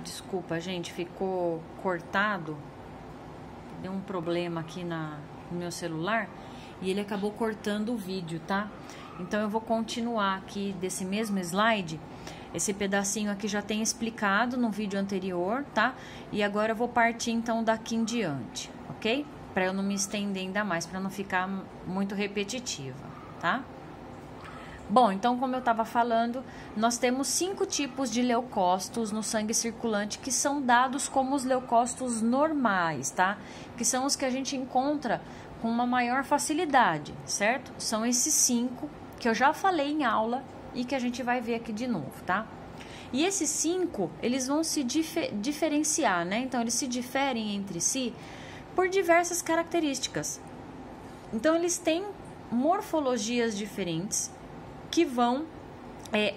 Desculpa, gente, ficou cortado. Deu um problema aqui no meu celular e ele acabou cortando o vídeo, tá? Então eu vou continuar aqui desse mesmo slide. Esse pedacinho aqui já tem explicado no vídeo anterior, tá? E agora eu vou partir então daqui em diante, ok? Para eu não me estender ainda mais, para não ficar muito repetitiva, tá? Bom, então como eu estava falando, nós temos 5 tipos de leucócitos no sangue circulante que são dados como os leucócitos normais, tá? Que são os que a gente encontra com uma maior facilidade, certo? São esses 5 que eu já falei em aula e que a gente vai ver aqui de novo, tá? E esses 5, eles vão se diferenciar, né? Então, eles se diferem entre si por diversas características. Então, eles têm morfologias diferentes que vão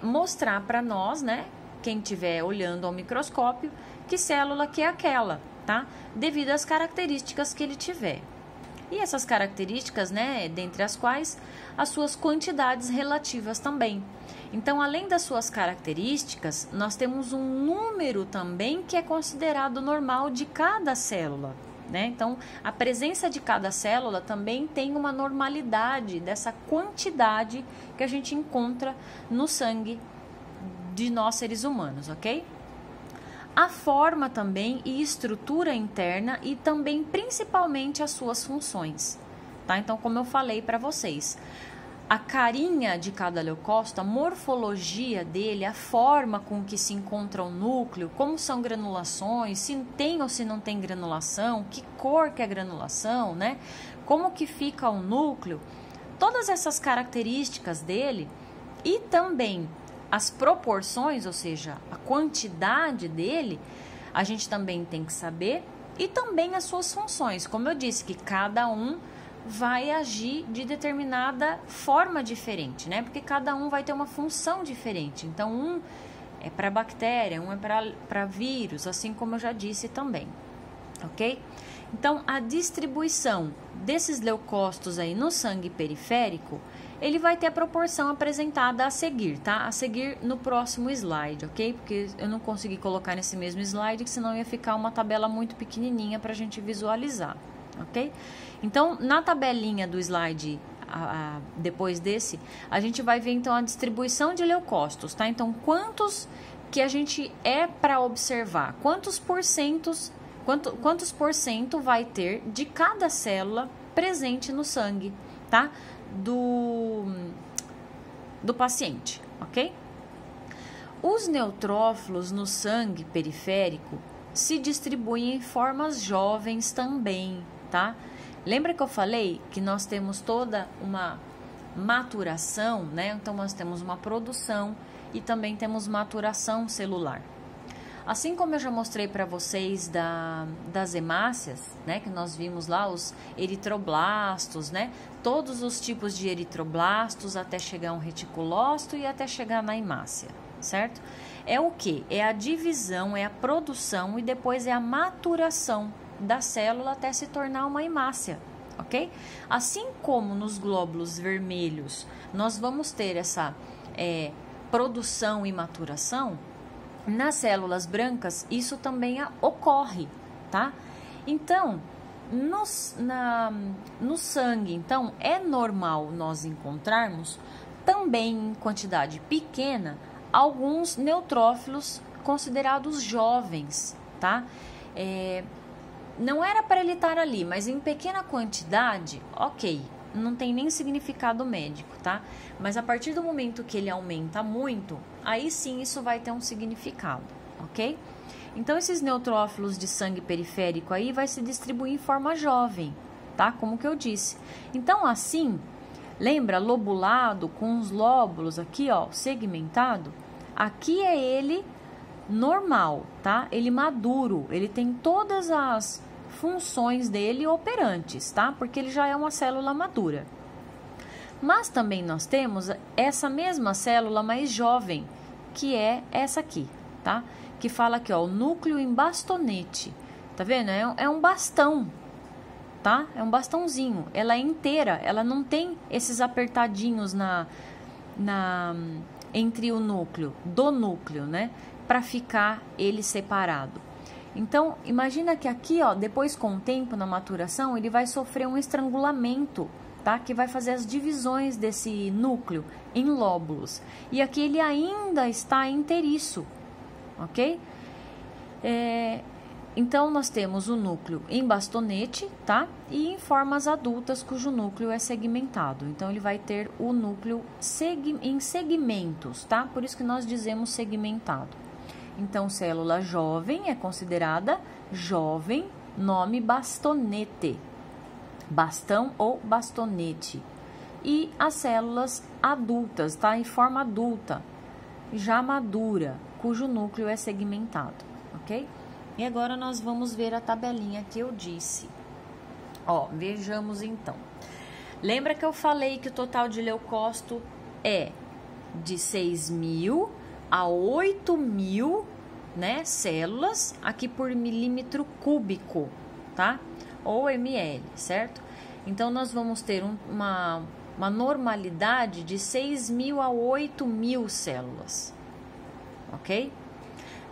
mostrar para nós, né, quem estiver olhando ao microscópio, que célula que é aquela, tá? Devido às características que ele tiver. E essas características, né, dentre as quais as suas quantidades relativas também. Então, além das suas características, nós temos um número também que é considerado normal de cada célula, né? Então, a presença de cada célula também tem uma normalidade dessa quantidade que a gente encontra no sangue de nós seres humanos, ok? A forma também e estrutura interna e também principalmente as suas funções, tá? Então, como eu falei para vocês, a carinha de cada leucócito, a morfologia dele, a forma com que se encontra o núcleo, como são granulações, se tem ou se não tem granulação, que cor que é a granulação, né? Como que fica o núcleo, todas essas características dele e também as proporções, ou seja, a quantidade dele, a gente também tem que saber, e também as suas funções. Como eu disse, que cada um vai agir de determinada forma diferente, né? Porque cada um vai ter uma função diferente. Então, um é para bactéria, um é para vírus, assim como eu já disse também, ok? Então, a distribuição desses leucócitos aí no sangue periférico, ele vai ter a proporção apresentada a seguir, tá? A seguir no próximo slide, ok? Porque eu não consegui colocar nesse mesmo slide, que senão ia ficar uma tabela muito pequenininha para a gente visualizar, ok? Então, na tabelinha do slide, depois desse, a gente vai ver então a distribuição de leucócitos, tá? Então, quantos que a gente para observar, quantos por cento vai ter de cada célula presente no sangue, tá? Do paciente, ok? Os neutrófilos no sangue periférico se distribuem em formas jovens também, tá? Lembra que eu falei que nós temos toda uma maturação, né? Então, nós temos uma produção e também temos maturação celular. Assim como eu já mostrei para vocês das hemácias, né? Que nós vimos lá os eritroblastos, né? Todos os tipos de eritroblastos até chegar a um reticulócito e até chegar na hemácia, certo? É o que? É a divisão, é a produção e depois é a maturação da célula até se tornar uma hemácia, ok? Assim como nos glóbulos vermelhos nós vamos ter essa produção e maturação, nas células brancas isso também ocorre, tá? Então, no sangue, então, é normal nós encontrarmos também em quantidade pequena alguns neutrófilos considerados jovens, tá? Não era para ele estar ali, mas em pequena quantidade, ok, não tem nem significado médico, tá? Mas a partir do momento que ele aumenta muito, aí sim isso vai ter um significado, ok? Então, esses neutrófilos de sangue periférico aí vai se distribuir em forma jovem, tá? Como que eu disse. Então, assim, lembra, lobulado, com os lóbulos aqui, ó, segmentado? Aqui é ele normal, tá? Ele maduro, ele tem todas as funções dele operantes, tá? Porque ele já é uma célula madura. Mas também nós temos essa mesma célula mais jovem, que é essa aqui, tá? Que fala aqui, ó, o núcleo em bastonete. Tá vendo? É um bastão, tá? É um bastãozinho. Ela é inteira, ela não tem esses apertadinhos entre o núcleo, né? para ficar ele separado. Então, imagina que aqui, ó, depois com o tempo na maturação, ele vai sofrer um estrangulamento, tá? Que vai fazer as divisões desse núcleo em lóbulos. E aqui ele ainda está inteiriço, ok? Então, nós temos o núcleo em bastonete, tá? E em formas adultas, cujo núcleo é segmentado. Então, ele vai ter o núcleo em segmentos, tá? Por isso que nós dizemos segmentado. Então, célula jovem é considerada jovem, nome bastonete, bastão ou bastonete. E as células adultas, tá? Em forma adulta, já madura, cujo núcleo é segmentado, ok? E agora nós vamos ver a tabelinha que eu disse. Ó, vejamos então. Lembra que eu falei que o total de leucócito é de 6.000 a 8.000, né, células aqui por milímetro cúbico, tá? Ou ml, certo? Então, nós vamos ter uma normalidade de 6.000 a 8.000 células, ok?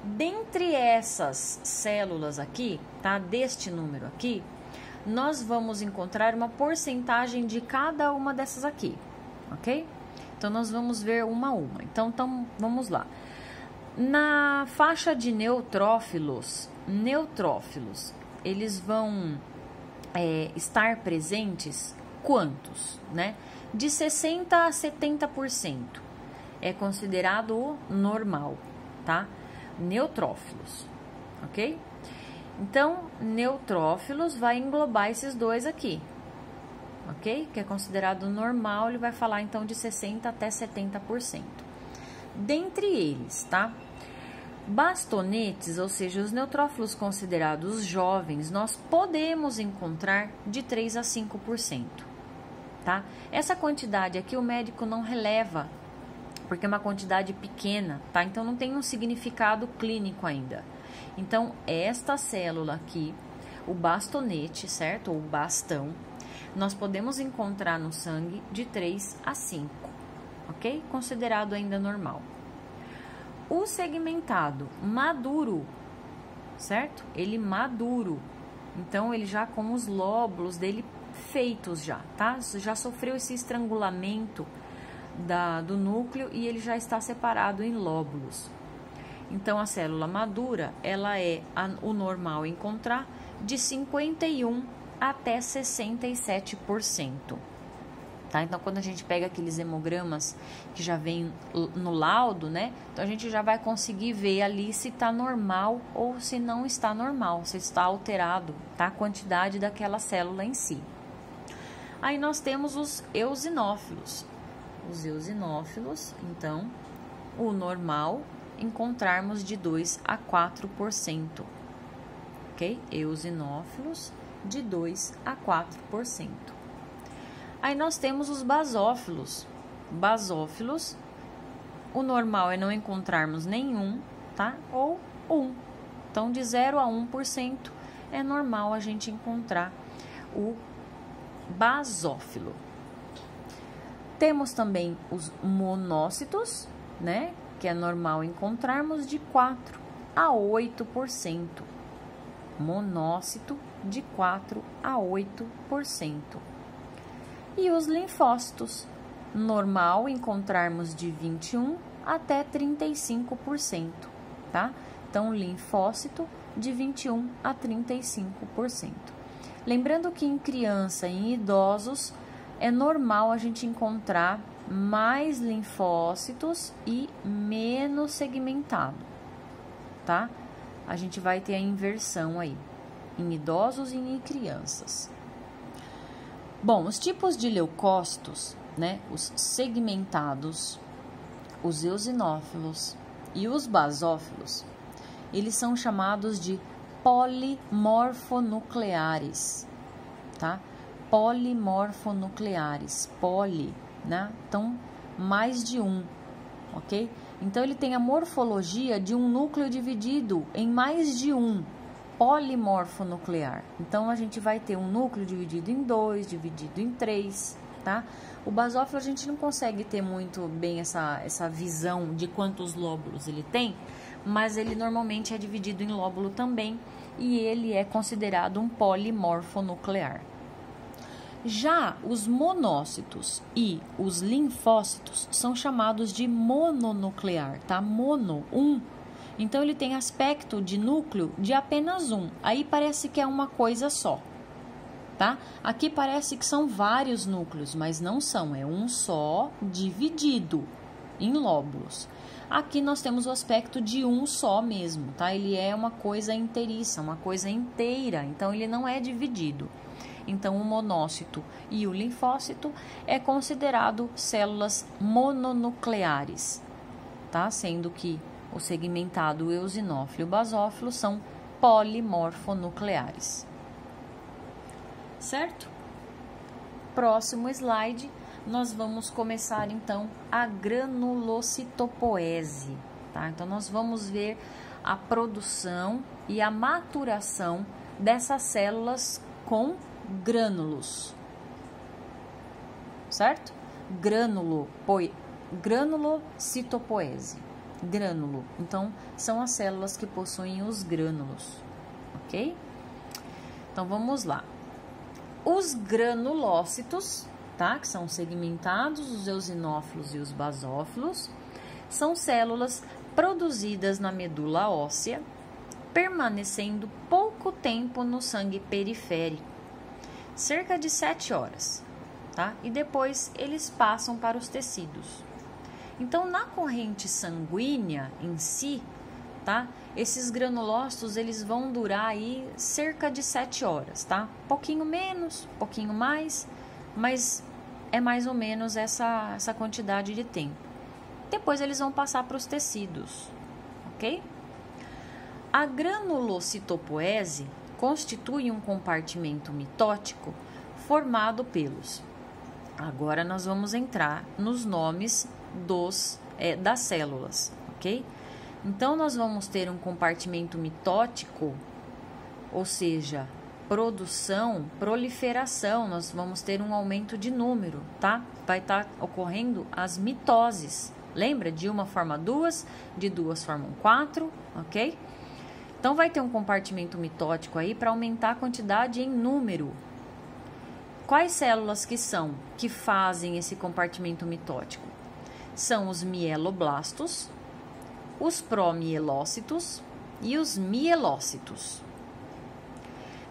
Dentre essas células aqui, tá? Deste número aqui, nós vamos encontrar uma porcentagem de cada uma dessas aqui, ok? Então, nós vamos ver uma a uma. Então vamos lá. Na faixa de neutrófilos, eles vão estar presentes quantos, né? De 60% a 70% é considerado o normal, tá? Neutrófilos, ok? Então, neutrófilos vai englobar esses dois aqui, ok? Que é considerado normal, ele vai falar então de 60% até 70%. Dentre eles, tá? Bastonetes, ou seja, os neutrófilos considerados jovens, nós podemos encontrar de 3 a 5%, tá? Essa quantidade aqui o médico não releva, porque é uma quantidade pequena, tá? Então, não tem um significado clínico ainda. Então, esta célula aqui, o bastonete, certo? Ou bastão, nós podemos encontrar no sangue de 3 a 5, ok? Considerado ainda normal. O segmentado maduro, certo? Ele maduro. Então, ele já com os lóbulos dele feitos já, tá? Já sofreu esse estrangulamento do núcleo e ele já está separado em lóbulos. Então, a célula madura, ela é o normal encontrar de 51% até 67%. Tá? Então, quando a gente pega aqueles hemogramas que já vem no laudo, né? Então, a gente já vai conseguir ver ali se está normal ou se não está normal, se está alterado, tá? A quantidade daquela célula em si. Aí, nós temos os eosinófilos. Os eosinófilos, então, o normal encontrarmos de 2 a 4%, ok? Eosinófilos de 2 a 4%. Aí nós temos os basófilos. Basófilos, o normal é não encontrarmos nenhum, tá? Ou 1. Então, de 0 a 1% é normal a gente encontrar o basófilo. Temos também os monócitos, né? Que é normal encontrarmos de 4 a 8%. Monócito de 4 a 8%. E os linfócitos, normal encontrarmos de 21 até 35%, tá? Então, linfócito de 21 a 35%. Lembrando que em criança e em idosos é normal a gente encontrar mais linfócitos e menos segmentado, tá? A gente vai ter a inversão aí, em idosos e em crianças. Bom, os tipos de leucócitos, né? Os segmentados, os eosinófilos e os basófilos, eles são chamados de polimorfonucleares, tá? Polimorfonucleares, poli, né? Então, mais de um, ok? Então, ele tem a morfologia de um núcleo dividido em mais de um, polimorfonuclear. Então, a gente vai ter um núcleo dividido em 2, dividido em 3, tá? O basófilo, a gente não consegue ter muito bem essa visão de quantos lóbulos ele tem, mas ele normalmente é dividido em lóbulo também e ele é considerado um polimorfonuclear. Já os monócitos e os linfócitos são chamados de mononuclear, tá? Mono, um. Então, ele tem aspecto de núcleo de apenas um. Aí parece que é uma coisa só, tá? Aqui parece que são vários núcleos, mas não são. É um só dividido em lóbulos. Aqui nós temos o aspecto de um só mesmo, tá? Ele é uma coisa inteiriça, uma coisa inteira. Então, ele não é dividido. Então, o monócito e o linfócito é considerado células mononucleares, tá? Sendo que o segmentado, o eosinófilo e o basófilo são polimorfonucleares. Certo? Próximo slide, nós vamos começar então a granulocitopoese, tá? Então, nós vamos ver a produção e a maturação dessas células com grânulos, certo? Granulocitopoese, grânulo. Então, são as células que possuem os grânulos, ok? Então, vamos lá. Os granulócitos, tá? Que são segmentados, os eosinófilos e os basófilos, são células produzidas na medula óssea, permanecendo pouco tempo no sangue periférico, cerca de 7 horas, tá? E depois eles passam para os tecidos. Então, na corrente sanguínea em si, tá? Esses granulócitos, eles vão durar aí cerca de 7 horas, tá? Pouquinho menos, pouquinho mais, mas é mais ou menos essa quantidade de tempo. Depois eles vão passar para os tecidos, ok? A granulocitopoese constitui um compartimento mitótico formado pelos... Agora nós vamos entrar nos nomes das células, ok? Então, nós vamos ter um compartimento mitótico, ou seja, produção, proliferação, nós vamos ter um aumento de número, tá? Vai estar ocorrendo as mitoses. Lembra? De uma forma duas, de duas formam 4, ok? Então, vai ter um compartimento mitótico aí para aumentar a quantidade em número. Quais células que fazem esse compartimento mitótico? São os mieloblastos, os promielócitos e os mielócitos.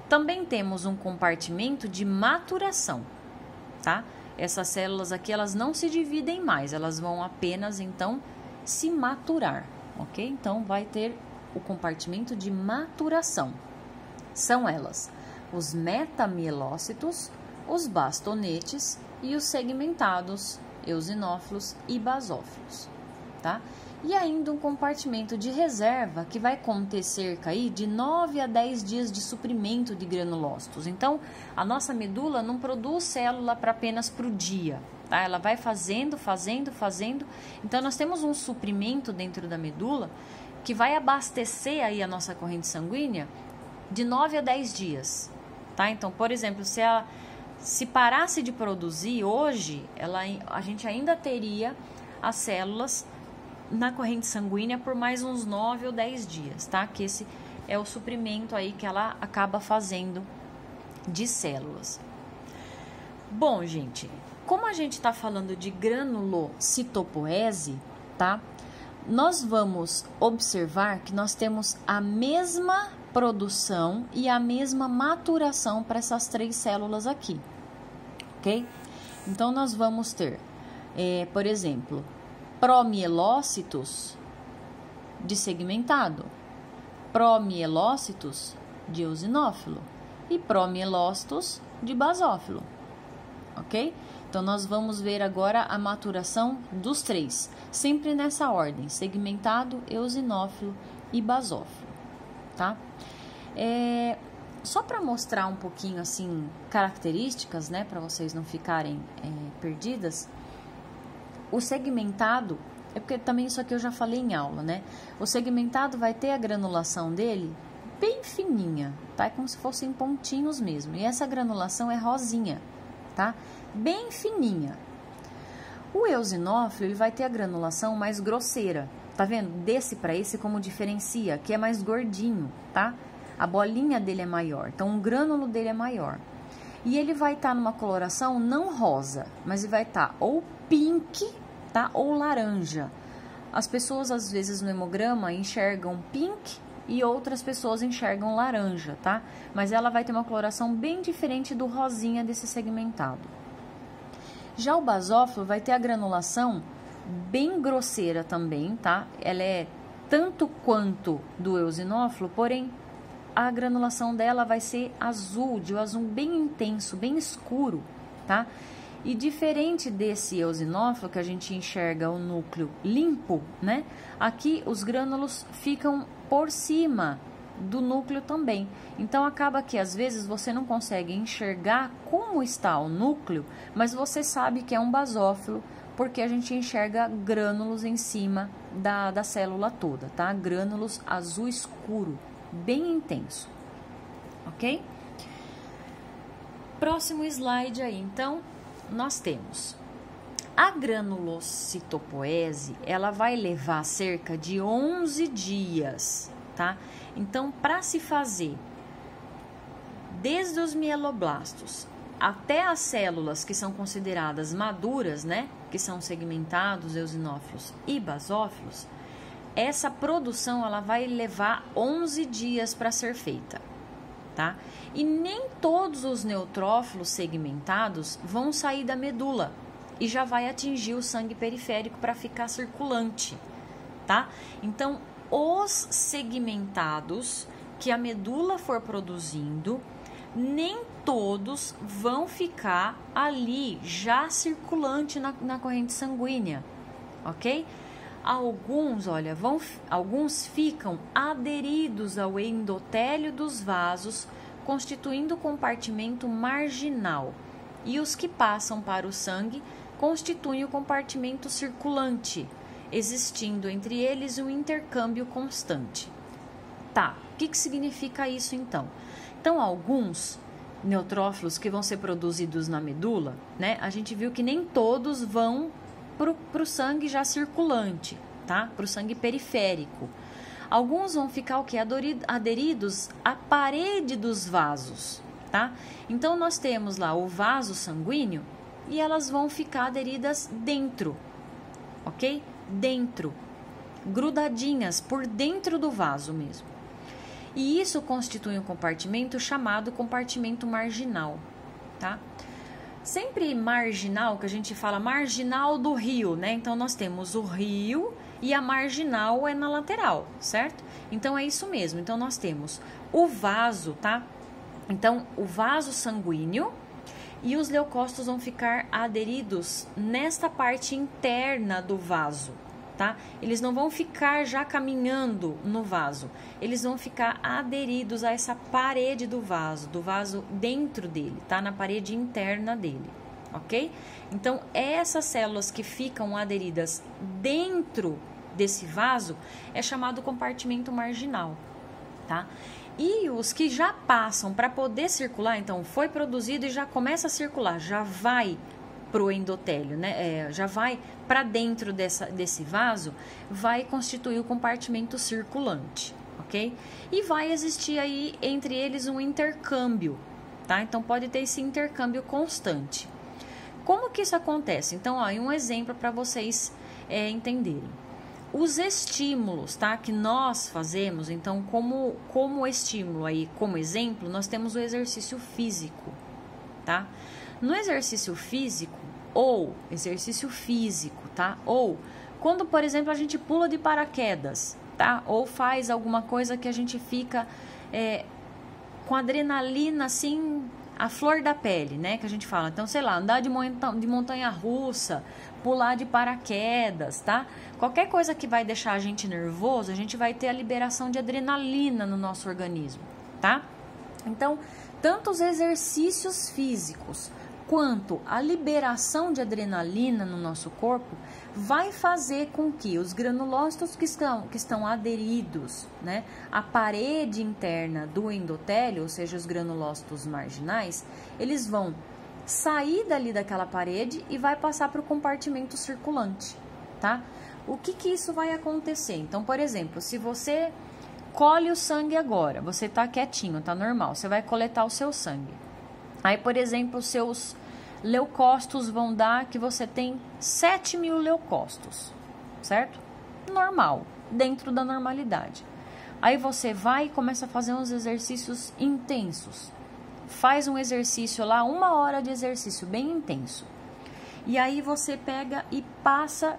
Também temos um compartimento de maturação, tá? Essas células aqui, elas não se dividem mais, elas vão apenas, então, se maturar, ok? Então, vai ter o compartimento de maturação. São elas os metamielócitos, os bastonetes e os segmentados, eosinófilos e basófilos, tá? E ainda um compartimento de reserva que vai conter cerca aí de 9 a 10 dias de suprimento de granulócitos. Então, a nossa medula não produz célula para apenas para o dia, tá? Ela vai fazendo. Então, nós temos um suprimento dentro da medula que vai abastecer aí a nossa corrente sanguínea de 9 a 10 dias, tá? Então, por exemplo, se parasse de produzir hoje, a gente ainda teria as células na corrente sanguínea por mais uns 9 ou 10 dias, tá? Que esse é o suprimento aí que ela acaba fazendo de células. Bom, gente, como a gente está falando de granulocitopoese, tá? Nós vamos observar que nós temos a mesma produção e a mesma maturação para essas 3 células aqui, ok? Então, nós vamos ter, por exemplo, promielócitos de segmentado, promielócitos de eosinófilo e promielócitos de basófilo, ok? Então, nós vamos ver agora a maturação dos 3, sempre nessa ordem, segmentado, eosinófilo e basófilo, tá? Só para mostrar um pouquinho, assim, características, né, para vocês não ficarem perdidas, o segmentado, é porque também isso aqui eu já falei em aula, né? O segmentado vai ter a granulação dele bem fininha, tá? É como se fossem pontinhos mesmo, e essa granulação é rosinha, tá? Bem fininha. O eosinófilo, ele vai ter a granulação mais grosseira, Tá vendo? Desse para esse como diferencia, que é mais gordinho, tá? A bolinha dele é maior, então o grânulo dele é maior. E ele vai estar numa coloração não rosa, mas ele vai estar ou pink, tá? Ou laranja. As pessoas às vezes no hemograma enxergam pink e outras pessoas enxergam laranja, tá? Mas ela vai ter uma coloração bem diferente do rosinha desse segmentado. Já o basófilo vai ter a granulação bem grosseira também, tá? Ela é tanto quanto do eosinófilo, porém a granulação dela vai ser azul, de um azul bem intenso, bem escuro, tá? E diferente desse eosinófilo, que a gente enxerga o núcleo limpo, né? Aqui os grânulos ficam por cima do núcleo também. Então acaba que às vezes você não consegue enxergar como está o núcleo, mas você sabe que é um basófilo, porque a gente enxerga grânulos em cima da célula toda, tá? Grânulos azul escuro, bem intenso, ok? Próximo slide aí, então, nós temos a granulocitopoese, ela vai levar cerca de 11 dias, tá? Então, para se fazer desde os mieloblastos até as células que são consideradas maduras, né? Que são segmentados, eosinófilos e basófilos, essa produção ela vai levar 11 dias para ser feita, tá? E nem todos os neutrófilos segmentados vão sair da medula e já vai atingir o sangue periférico para ficar circulante, tá? Então, os segmentados que a medula for produzindo, nem todos vão ficar ali já circulante na corrente sanguínea, ok? Alguns, olha, alguns ficam aderidos ao endotélio dos vasos, constituindo o compartimento marginal, e os que passam para o sangue constituem o compartimento circulante, existindo entre eles um intercâmbio constante. Tá, o que significa isso então? Então, alguns neutrófilos que vão ser produzidos na medula, né? A gente viu que nem todos vão para o sangue já circulante, tá? Para o sangue periférico. Alguns vão ficar o quê? Aderidos à parede dos vasos, tá? Então, nós temos lá o vaso sanguíneo e elas vão ficar aderidas dentro, ok? Dentro, grudadinhas por dentro do vaso mesmo. E isso constitui um compartimento chamado compartimento marginal, tá? Sempre marginal, que a gente fala marginal do rio, né? Então, nós temos o rio e a marginal é na lateral, certo? Então, é isso mesmo. Então, nós temos o vaso, tá? Então, o vaso sanguíneo e os leucócitos vão ficar aderidos nesta parte interna do vaso, tá? Eles não vão ficar já caminhando no vaso, eles vão ficar aderidos a essa parede do vaso dentro dele, tá? Na parede interna dele, ok? Então, essas células que ficam aderidas dentro desse vaso é chamado compartimento marginal, tá? E os que já passam para poder circular, então foi produzido e já começa a circular, já vai pro endotélio, né? Já vai para dentro desse vaso, vai constituir o compartimento circulante, ok? E vai existir aí entre eles um intercâmbio, tá? Então pode ter esse intercâmbio constante. Como que isso acontece? Então, ó, um exemplo para vocês entenderem. Os estímulos, tá? Que nós fazemos, então, como estímulo aí, como exemplo, nós temos o exercício físico, tá? No exercício físico, tá? Ou quando, por exemplo, a gente pula de paraquedas, tá? Ou faz alguma coisa que a gente fica com adrenalina, assim, a flor da pele, né? Que a gente fala. Então, sei lá, andar de montanha-russa, pular de paraquedas, tá? Qualquer coisa que vai deixar a gente nervoso, a gente vai ter a liberação de adrenalina no nosso organismo, tá? Então, tanto os exercícios físicos quanto a liberação de adrenalina no nosso corpo vai fazer com que os granulócitos que estão aderidos, né, à parede interna do endotélio, ou seja, os granulócitos marginais, eles vão sair dali daquela parede e vai passar para o compartimento circulante, tá? o que isso vai acontecer? Então, por exemplo, se você colhe o sangue agora, você tá quietinho, tá normal, você vai coletar o seu sangue. Aí, por exemplo, os seus leucócitos vão dar que você tem 7.000 leucócitos, certo? Normal, dentro da normalidade. Aí você vai e começa a fazer uns exercícios intensos. Faz um exercício lá, 1 hora de exercício bem intenso. E aí você pega e passa,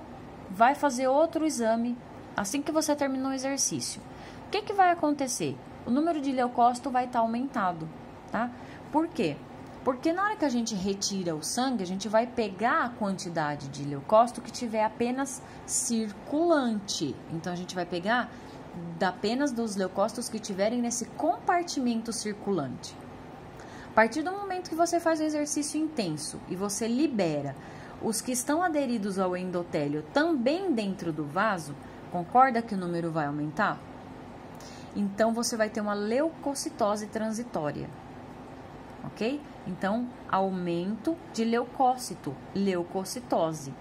vai fazer outro exame assim que você terminou o exercício. O que vai acontecer? O número de leucócito vai estar aumentado, tá? Por quê? Porque na hora que a gente retira o sangue, a gente vai pegar a quantidade de leucócito que tiver apenas circulante. Então, a gente vai pegar apenas dos leucócitos que tiverem nesse compartimento circulante. A partir do momento que você faz um exercício intenso e você libera os que estão aderidos ao endotélio também dentro do vaso, concorda que o número vai aumentar? Então, você vai ter uma leucocitose transitória, ok? Então, aumento de leucócito, leucocitose.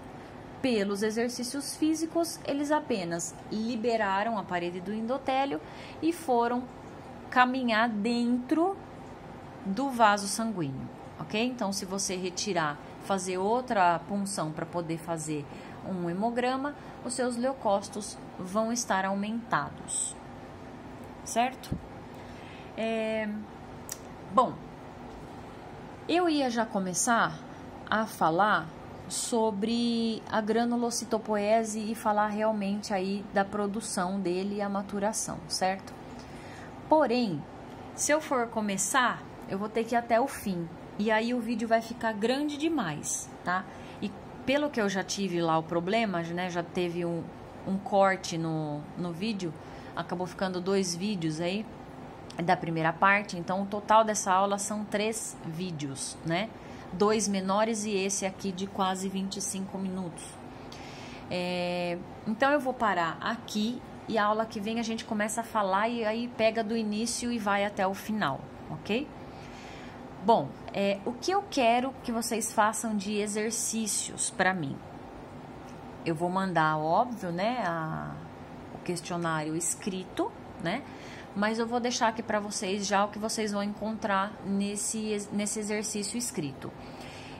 Pelos exercícios físicos, eles apenas liberaram a parede do endotélio e foram caminhar dentro do vaso sanguíneo, ok? Então, se você retirar, fazer outra punção para poder fazer um hemograma, os seus leucócitos vão estar aumentados, certo? Bom, eu ia já começar a falar sobre a granulocitopoese e falar realmente aí da produção dele e a maturação, certo? Porém, se eu for começar, eu vou ter que ir até o fim. E aí o vídeo vai ficar grande demais, tá? E pelo que eu já tive lá o problema, né? Já teve um corte no vídeo. Acabou ficando 2 vídeos aí da primeira parte. Então, o total dessa aula são 3 vídeos, né? 2 menores e esse aqui de quase 25 minutos. Então, eu vou parar aqui e a aula que vem a gente começa a falar e aí pega do início e vai até o final, ok? Bom, o que eu quero que vocês façam de exercícios para mim? Eu vou mandar, óbvio, né, o questionário escrito, né? Mas eu vou deixar aqui para vocês já o que vocês vão encontrar nesse exercício escrito.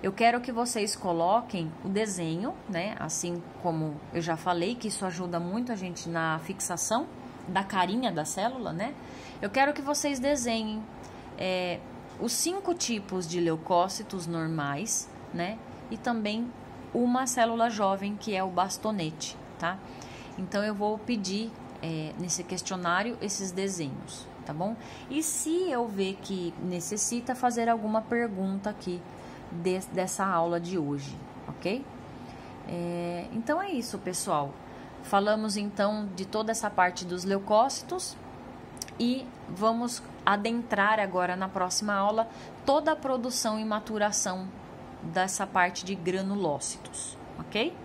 Eu quero que vocês coloquem o desenho, né? Assim como eu já falei, que isso ajuda muito a gente na fixação da carinha da célula, né? Eu quero que vocês desenhem os 5 tipos de leucócitos normais, né? E também uma célula jovem, que é o bastonete, tá? Então, eu vou pedir nesse questionário esses desenhos, tá bom? E se eu ver que necessita fazer alguma pergunta aqui dessa aula de hoje, ok? Então, é isso, pessoal. Falamos, então, de toda essa parte dos leucócitos e vamos adentrar agora na próxima aula toda a produção e maturação dessa parte de granulócitos, ok?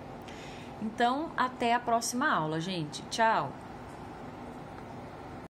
Então, até a próxima aula, gente. Tchau!